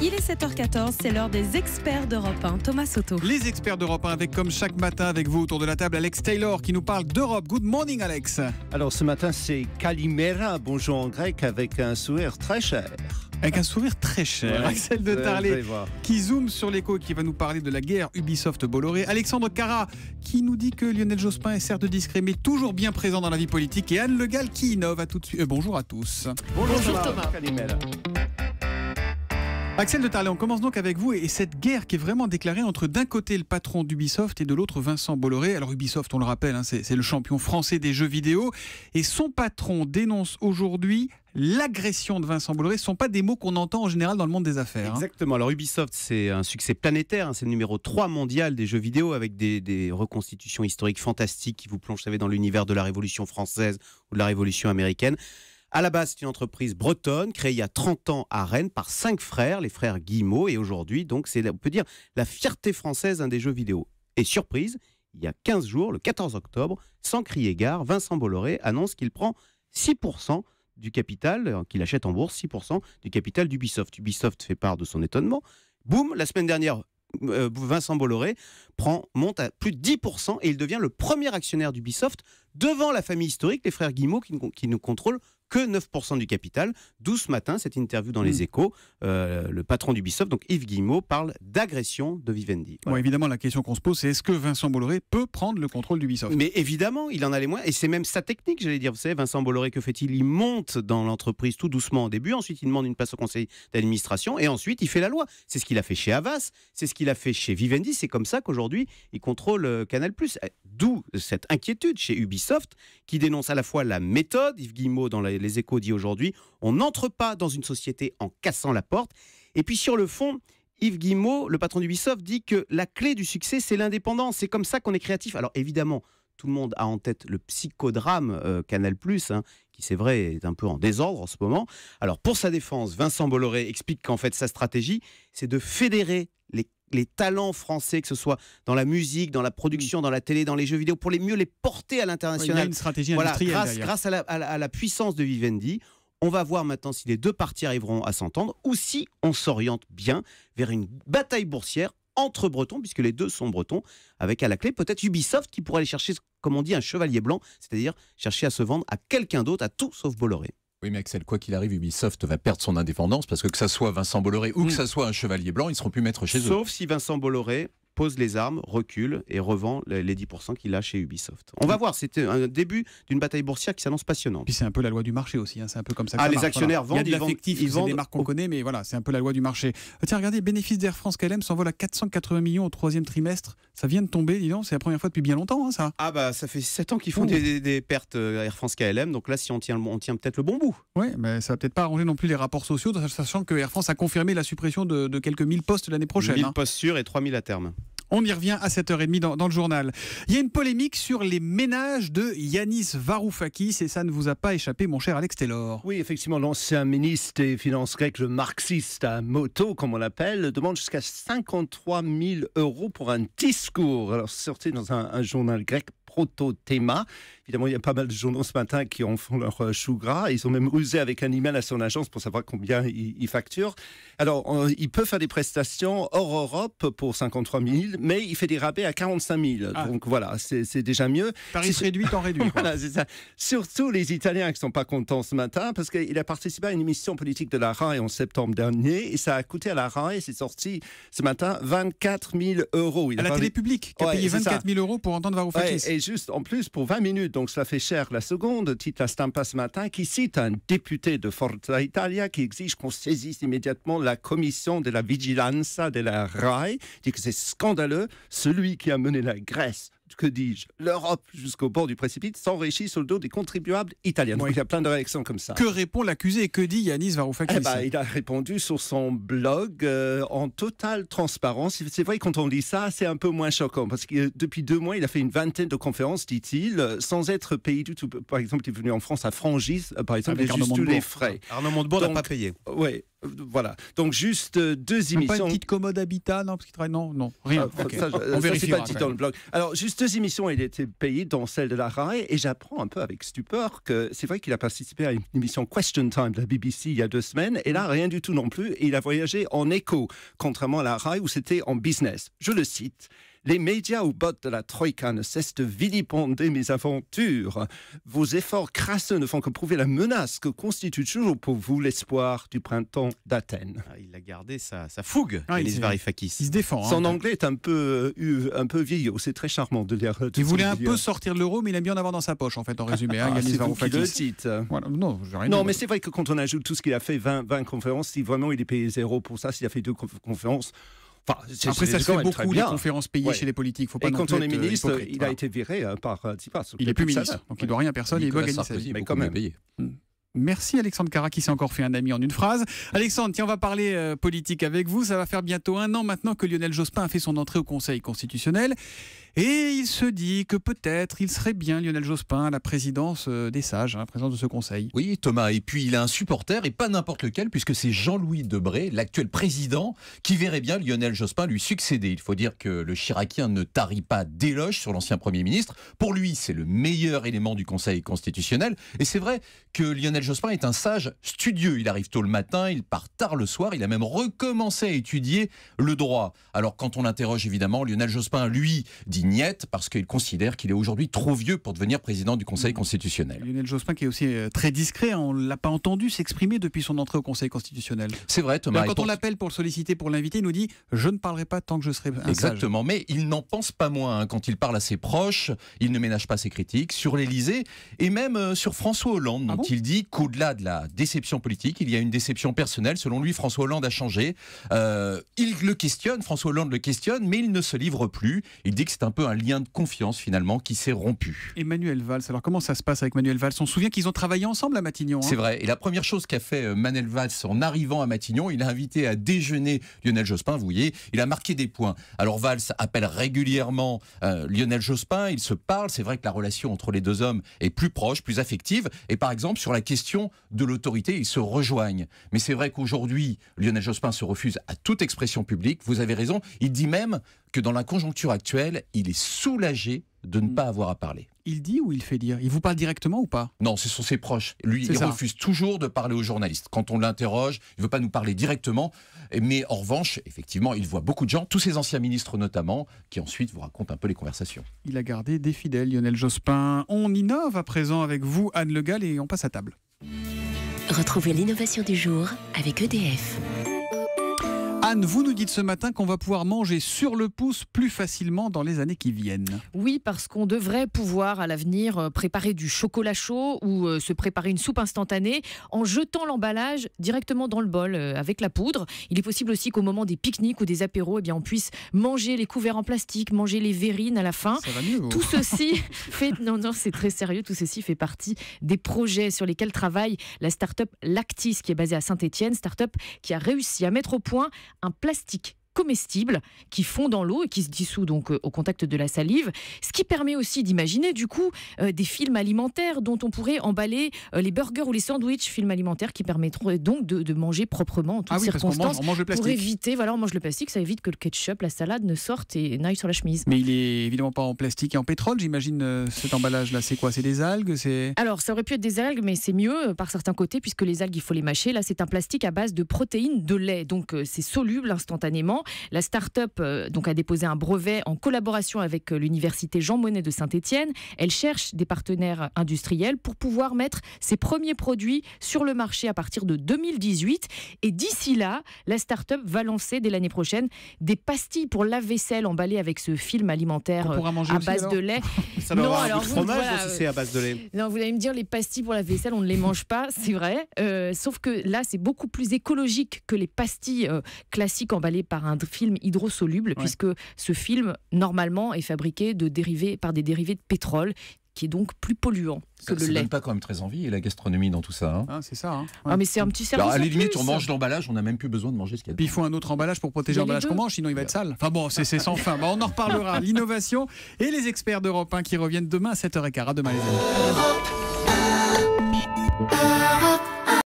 Il est 7h14, c'est l'heure des experts d'Europe 1. Thomas Soto. Les experts d'Europe 1 avec, comme chaque matin avec vous autour de la table, Alex Taylor qui nous parle d'Europe. Good morning Alex. Alors ce matin c'est Kalimera, bonjour en grec, avec un sourire très cher. Avec un sourire très cher. Ouais, Axel de Tarlet qui zoome sur l'écho et qui va nous parler de la guerre Ubisoft-Bolloré. Alexandre Carra qui nous dit que Lionel Jospin est certes discret mais toujours bien présent dans la vie politique. Et Anne Le Gall qui innove. À tout de suite. Bonjour à tous. Bonjour Thomas. Kalimera. Axel de Tarlet, on commence donc avec vous et cette guerre qui est vraiment déclarée entre d'un côté le patron d'Ubisoft et de l'autre Vincent Bolloré. Alors Ubisoft, on le rappelle, c'est le champion français des jeux vidéo et son patron dénonce aujourd'hui l'agression de Vincent Bolloré. Ce ne sont pas des mots qu'on entend en général dans le monde des affaires. Exactement. Alors Ubisoft, c'est un succès planétaire. C'est le numéro 3 mondial des jeux vidéo avec des reconstitutions historiques fantastiques qui vous plongent, vous savez, dans l'univers de la Révolution française ou de la Révolution américaine. À la base, c'est une entreprise bretonne créée il y a 30 ans à Rennes par 5 frères, les frères Guillemot. Et aujourd'hui, donc, c'est, on peut dire, la fierté française des jeux vidéo. Et surprise, il y a 15 jours, le 14 octobre, sans crier gare, Vincent Bolloré annonce qu'il prend 6% du capital, qu'il achète en bourse, 6% du capital d'Ubisoft. Ubisoft fait part de son étonnement. Boum, la semaine dernière, Vincent Bolloré monte à plus de 10% et il devient le premier actionnaire d'Ubisoft devant la famille historique, les frères Guillemot, qui ne contrôlent que 9% du capital. D'où ce matin, cette interview dans Les Échos, le patron d'Ubisoft, donc Yves Guillemot, parle d'agression de Vivendi. Voilà. Bon, évidemment, la question qu'on se pose, c'est est-ce que Vincent Bolloré peut prendre le contrôle d'Ubisoft ? Mais évidemment, il en a les moyens. Et c'est même sa technique, j'allais dire. Vous savez, Vincent Bolloré, que fait-il ? Il monte dans l'entreprise tout doucement au début. Ensuite, il demande une place au conseil d'administration. Et ensuite, il fait la loi. C'est ce qu'il a fait chez Havas. C'est ce qu'il a fait chez Vivendi. C'est comme ça qu'aujourd'hui, il contrôle Canal+. D'où cette inquiétude chez Ubisoft, qui dénonce à la fois la méthode. Yves Guillemot, dans Les Échos, dit aujourd'hui, on n'entre pas dans une société en cassant la porte. Et puis sur le fond, Yves Guillemot, le patron d'Ubisoft, dit que la clé du succès, c'est l'indépendance. C'est comme ça qu'on est créatif. Alors évidemment, tout le monde a en tête le psychodrame Canal+, qui c'est vrai est un peu en désordre en ce moment. Alors pour sa défense, Vincent Bolloré explique qu'en fait sa stratégie, c'est de fédérer les talents français, que ce soit dans la musique, dans la production, dans la télé, dans les jeux vidéo, pour mieux les porter à l'international. Il y a une stratégie industrielle grâce à la puissance de Vivendi. On va voir maintenant si les deux parties arriveront à s'entendre ou si on s'oriente bien vers une bataille boursière entre Bretons, puisque les deux sont Bretons, avec à la clé peut-être Ubisoft qui pourrait aller chercher, comme on dit, un chevalier blanc, c'est-à-dire chercher à se vendre à quelqu'un d'autre, à tout sauf Bolloré. Oui, mais Axel, quoi qu'il arrive, Ubisoft va perdre son indépendance parce que ça soit Vincent Bolloré ou que ça soit un chevalier blanc, ils ne seront plus maîtres chez eux. Sauf si Vincent Bolloré pose les armes, recule et revend les 10% qu'il a chez Ubisoft. On va voir, c'était un début d'une bataille boursière qui s'annonce passionnante. Puis c'est un peu la loi du marché aussi, c'est un peu comme ça que ça les marche, actionnaires vendent, il y a de l'affectif, c'est des marques qu'on connaît, mais voilà, c'est un peu la loi du marché. Tiens, regardez, bénéfice d'Air France KLM s'envole à 480 millions au troisième trimestre. Ça vient de tomber, dis donc, c'est la première fois depuis bien longtemps, ça. Ah bah ça fait 7 ans qu'ils font des pertes Air France KLM, donc là si on tient peut-être le bon bout. Oui, mais ça va peut-être pas arranger non plus les rapports sociaux, sachant que Air France a confirmé la suppression de quelques 1000 postes l'année prochaine. 1000 postes sûrs et 3000 à terme. On y revient à 7h30 dans le journal. Il y a une polémique sur les ménages de Yanis Varoufakis et ça ne vous a pas échappé, mon cher Alex Taylor. Oui, effectivement, l'ancien ministre des Finances grec, le marxiste à moto, comme on l'appelle, demande jusqu'à 53 000 € pour un discours. Alors, sorti dans un journal grec, Proto-Théma. Évidemment, il y a pas mal de journaux ce matin qui en font leur chou gras. Ils ont même rusé avec un email à son agence pour savoir combien il facture. Alors, il peut faire des prestations hors Europe pour 53 000, mais il fait des rabais à 45 000. Donc voilà, c'est déjà mieux. Tarif réduit, temps réduit. Voilà, c'est ça. Surtout les Italiens qui ne sont pas contents ce matin parce qu'il a participé à une émission politique de la RAI en septembre dernier et ça a coûté à la RAI, c'est sorti ce matin, 24 000 €. À la télé publique, qui a payé 24 000 € pour entendre Varoufakis. Et juste en plus pour 20 minutes, donc ça fait cher la seconde, titre La Stampa ce matin, qui cite un député de Forza Italia qui exige qu'on saisisse immédiatement la commission de la vigilanza de la RAI, dit que c'est scandaleux, celui qui a mené la Grèce, que dis-je, l'Europe jusqu'au bord du précipice s'enrichit sur le dos des contribuables italiens. Donc il y a plein de réactions comme ça. Que répond l'accusé et que dit Yanis Varoufakis ? Il a répondu sur son blog en totale transparence. C'est vrai, quand on lit ça, c'est un peu moins choquant parce que depuis 2 mois, il a fait une vingtaine de conférences, dit-il, sans être payé du tout. Par exemple, il est venu en France à Frangis, par exemple, et juste tous les frais. Arnaud Montebourg n'a pas payé. Oui. Voilà, donc juste deux Même émissions. pas une petite commode habitat, non, parce qu'il travaille, non, rien. Ah, Ok. ça, On c'est vérifiera. pas dit dans le blog. Alors, juste deux émissions, il était payé, dont celle de la RAI, et j'apprends un peu avec stupeur que c'est vrai qu'il a participé à une émission Question Time de la BBC il y a 2 semaines, et là, rien du tout non plus, et il a voyagé en écho, contrairement à la RAI où c'était en business. Je le cite. Les médias ou bots de la Troïka ne cessent de vilipender mes aventures. Vos efforts crasseux ne font que prouver la menace que constitue toujours pour vous l'espoir du printemps d'Athènes. Ah, il a gardé sa fougue, Ah, Yanis il Varoufakis. Il se défend. Son hein. anglais est un peu vieillot, c'est très charmant de lire. Il voulait un peu sortir de l'euro, mais il aime bien en avoir dans sa poche, en fait, en résumé. Hein, Yanis c'est vous qui le Varoufakis. dites. Voilà. Non, j'ai rien Non, dit. mais c'est vrai que quand on ajoute tout ce qu'il a fait, 20 conférences, si vraiment il est payé 0 pour ça, s'il a fait 2 conférences, enfin, Après, ça se quand fait même très beaucoup, les bien. conférences payées Ouais. chez les politiques. Faut pas Et non quand plus on est être, ministre, hypocrite, il voilà. a été viré par Tsipras. Il est plus Pour ça, ministre, donc il doit rien à personne, il doit Nicolas gagner sa Sarkozy vie. est Mais beaucoup quand mieux même. payé. Merci Alexandre Cara qui s'est encore fait un ami en une phrase. Alexandre, tiens, on va parler politique avec vous. Ça va faire bientôt 1 an maintenant que Lionel Jospin a fait son entrée au Conseil constitutionnel. Et il se dit que peut-être il serait bien, Lionel Jospin, à la présidence des sages, à la présidence de ce Conseil. Oui, Thomas. Et puis, il a un supporter, et pas n'importe lequel, puisque c'est Jean-Louis Debré, l'actuel président, qui verrait bien Lionel Jospin lui succéder. Il faut dire que le Chiracien ne tarit pas d'éloges sur l'ancien Premier ministre. Pour lui, c'est le meilleur élément du Conseil constitutionnel. Et c'est vrai que Lionel Jospin est un sage studieux. Il arrive tôt le matin, il part tard le soir. Il a même recommencé à étudier le droit. Alors, quand on l'interroge, évidemment, Lionel Jospin, lui, dit niette, parce qu'il considère qu'il est aujourd'hui trop vieux pour devenir président du Conseil constitutionnel. Lionel Jospin qui est aussi très discret, hein, on ne l'a pas entendu s'exprimer depuis son entrée au Conseil constitutionnel. C'est vrai, Thomas. Quand on l'appelle pour le solliciter, pour l'inviter, il nous dit « je ne parlerai pas tant que je serai un sage ». Exactement, mais il n'en pense pas moins. Hein. Quand il parle à ses proches, il ne ménage pas ses critiques sur l'Élysée et même sur François Hollande, dont il dit qu'au-delà de la déception politique, il y a une déception personnelle. Selon lui, François Hollande a changé. Il le questionne, François Hollande le questionne, mais il ne se livre plus. Il dit que c'est un peu un lien de confiance finalement qui s'est rompu. Et Manuel Valls, alors comment ça se passe avec Manuel Valls? On se souvient qu'ils ont travaillé ensemble à Matignon. Hein. C'est vrai. Et la première chose qu'a fait Manuel Valls en arrivant à Matignon, il a invité à déjeuner Lionel Jospin, vous voyez, il a marqué des points. Alors Valls appelle régulièrement Lionel Jospin, ils se parlent, c'est vrai que la relation entre les deux hommes est plus proche, plus affective, et par exemple sur la question de l'autorité, ils se rejoignent. Mais c'est vrai qu'aujourd'hui, Lionel Jospin se refuse à toute expression publique, vous avez raison, il dit même que dans la conjoncture actuelle, il est soulagé de ne pas avoir à parler. Il dit ou il fait dire? Il vous parle directement ou pas? Non, ce sont ses proches. Lui, il refuse toujours de parler aux journalistes. Quand on l'interroge, il ne veut pas nous parler directement. Mais en revanche, effectivement, il voit beaucoup de gens, tous ses anciens ministres notamment, qui ensuite vous racontent un peu les conversations. Il a gardé des fidèles, Lionel Jospin. On innove à présent avec vous, Anne Le Gall, et on passe à table. Retrouvez l'innovation du jour avec EDF. Anne, vous nous dites ce matin qu'on va pouvoir manger sur le pouce plus facilement dans les années qui viennent. Oui, parce qu'on devrait pouvoir à l'avenir préparer du chocolat chaud ou se préparer une soupe instantanée en jetant l'emballage directement dans le bol avec la poudre. Il est possible aussi qu'au moment des pique-niques ou des apéros, eh bien, on puisse manger les couverts en plastique, manger les verrines à la fin. Ça va mieux. Tout ceci fait... Non, c'est très sérieux. Tout ceci fait partie des projets sur lesquels travaille la start-up Lactis, qui est basée à Saint-Étienne. Start-up qui a réussi à mettre au point un plastique comestible qui fond dans l'eau et qui se dissout donc au contact de la salive, ce qui permet aussi d'imaginer du coup des films alimentaires dont on pourrait emballer les burgers ou les sandwichs, films alimentaires qui permettront donc de manger proprement en toutes circonstances. On mange le plastique. Pour éviter, voilà, on mange le plastique, ça évite que le ketchup, la salade ne sortent et n'aillent sur la chemise. Mais il est évidemment pas en plastique et en pétrole, j'imagine, cet emballage-là. C'est quoi? C'est des algues? Alors, ça aurait pu être des algues, mais c'est mieux par certains côtés, puisque les algues, il faut les mâcher. Là, c'est un plastique à base de protéines de lait, donc c'est soluble instantanément. La start-up donc a déposé un brevet en collaboration avec l'université Jean Monnet de Saint-Étienne. Elle cherche des partenaires industriels pour pouvoir mettre ses premiers produits sur le marché à partir de 2018. Et d'ici là, la start-up va lancer dès l'année prochaine des pastilles pour lave-vaisselle emballées avec ce film alimentaire à base de lait. Ça doit avoir un alors goût de fromage si c'est à base de lait. Non, vous allez me dire, les pastilles pour la vaisselle, on ne les mange pas, c'est vrai. Sauf que là, c'est beaucoup plus écologique que les pastilles classiques emballées par un film hydrosoluble, puisque ce film, normalement, est fabriqué par des dérivés de pétrole, qui est donc plus polluant que le Ça lait. donne pas quand même très envie, et la gastronomie dans tout ça. Hein. Ah, c'est ça. Hein. Ah, mais c'est un petit service. Alors, à la en limite, plus. on mange l'emballage, on n'a même plus besoin de manger ce qu'il y a dedans. Puis il faut un autre emballage pour protéger Il y a l'emballage les qu'on deux. mange, sinon il va être sale. Enfin bon, c'est sans fin. On en reparlera. L'innovation et les experts d'Europe 1 qui reviennent demain à 7h15. À demain les amis.